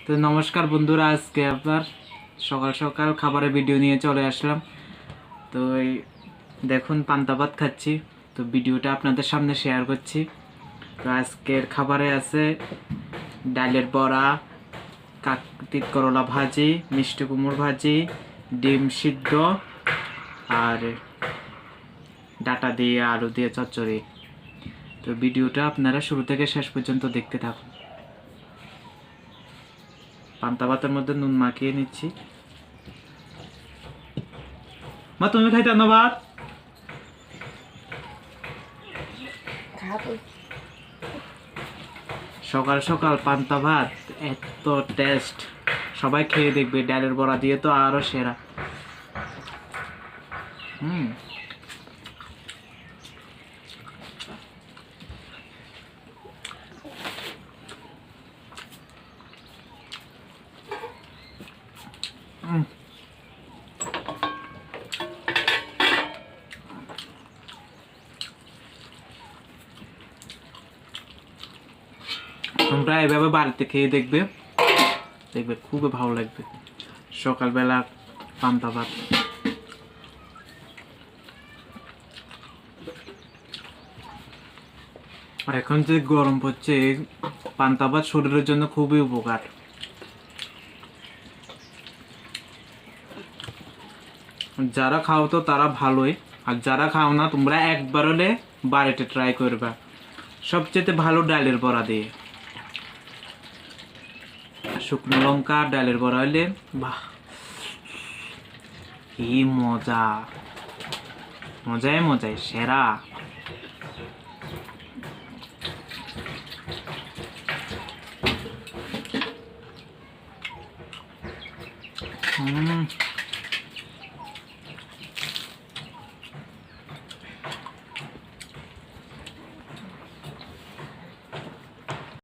তো নমস্কার বন্ধুরা, আজকে আবার সকাল সকাল খাবারের ভিডিও নিয়ে চলে আসলাম। তো এই দেখুন পান্তা ভাত খাচ্ছি, তো ভিডিওটা আপনাদের সামনে শেয়ার করছি। তো আজকের খাবারে আছে ডালের বড়া, কাকতি করলা ভাজি, মিষ্টি কুমড় ভাজি, ডিম সিদ্ধ আর ডাটা দিয়ে আলু দিয়ে চচ্চড়ি। তো ভিডিওটা আপনারা শুরু থেকে শেষ পর্যন্ত দেখতে থাকুন। পান্তা ভাতের মধ্যে নুন মাখিয়ে নিচ্ছি। মা তুমি খাইতে না ভাত? সকাল সকাল পান্তা ভাত এত টেস্ট, সবাই খেয়ে দেখবে। ডালের বড়া দিয়ে তো আরো সেরা। তোমরা এভাবে বাড়িতে খেয়ে দেখবে, দেখবে খুবই ভালো লাগবে। সকালবেলা পান্তা ভাত। আর এখন যে গরম পড়ছে, পান্তা ভাত শরীরের জন্য খুবই উপকার। যারা খাও তো তারা ভালোই, আর যারা খাও না তোমরা একবার হলে বাড়িতে ট্রাই করবা। সবচেয়ে ভালো ডালের বড়া দিয়ে, শুকনো লঙ্কা ডালের বড়া হলে বাহ, কি মজা! মজায় মজায় সেরা।